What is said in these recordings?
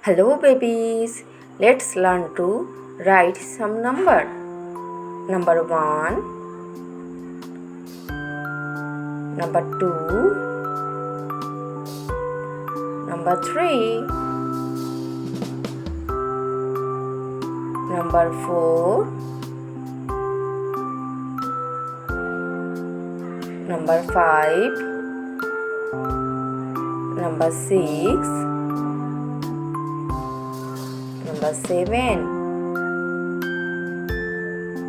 Hello babies, let's learn to write some number. Number 1, number 2, number 3, number 4, number 5, number 6, number 7,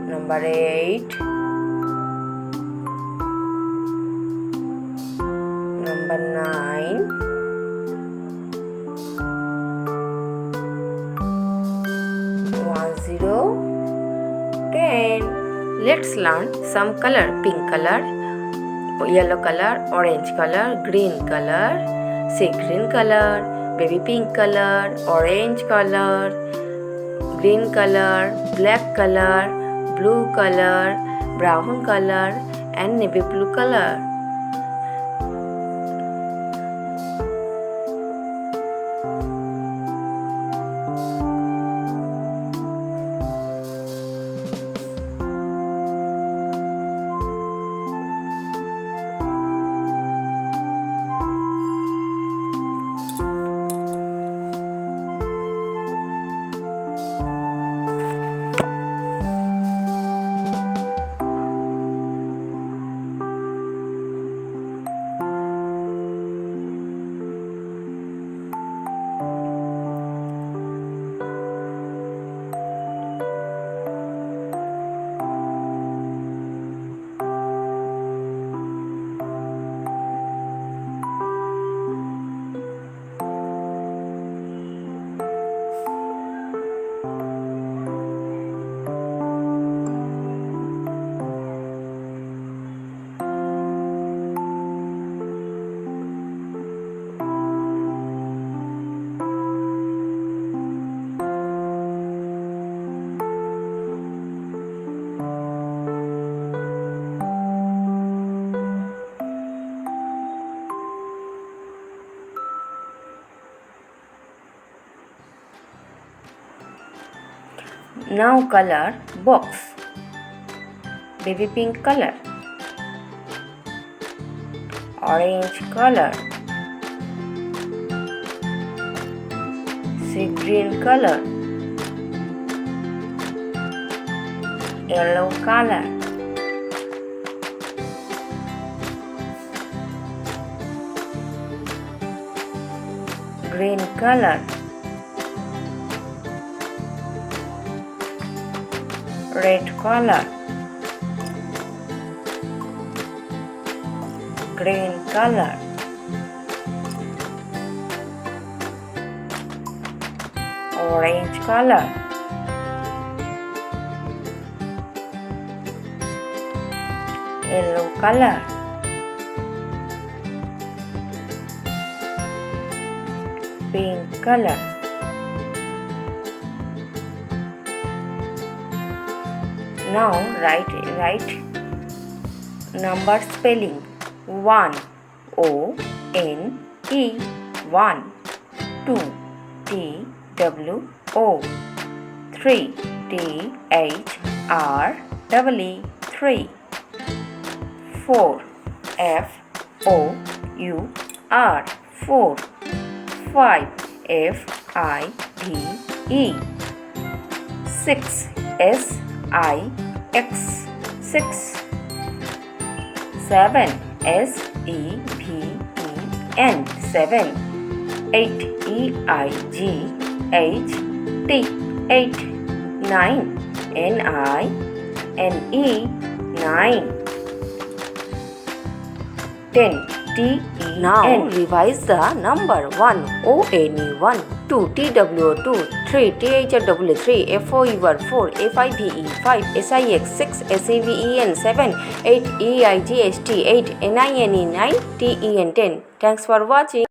number 8, number 9, one, 0, 10. Let's learn some color. Pink color, yellow color, orange color, green color, sea green color, baby pink color, orange color, green color, black color, blue color, brown color, and navy blue color. Now color box. Baby pink color, orange color, sea green color, yellow color, green color, red color, green color, orange color, yellow color, pink color. Now write number spelling. 1 O-N-E 1, 2 T-W-O, 3 T-H-R-E-E 3, 4 F-O-U-R 4, 5 F-I-V-E 6 S-I-X 6, 7 S-E-V-E-N 7, 8 E-I-G-H-T 8, 9 N-I-N-E 9, 10 T-E-N. Now revise the number. 1 O-N-E 1, 2 T-W-O 2, 3 T-H-R-E 3, F-O-U-R 4, F-I-V-E 5, S-I-X 6, S-A-V-E-N 7, 8 E-I-G-H-T 8, N-I-N-E 9, T-E-N 10. Thanks for watching.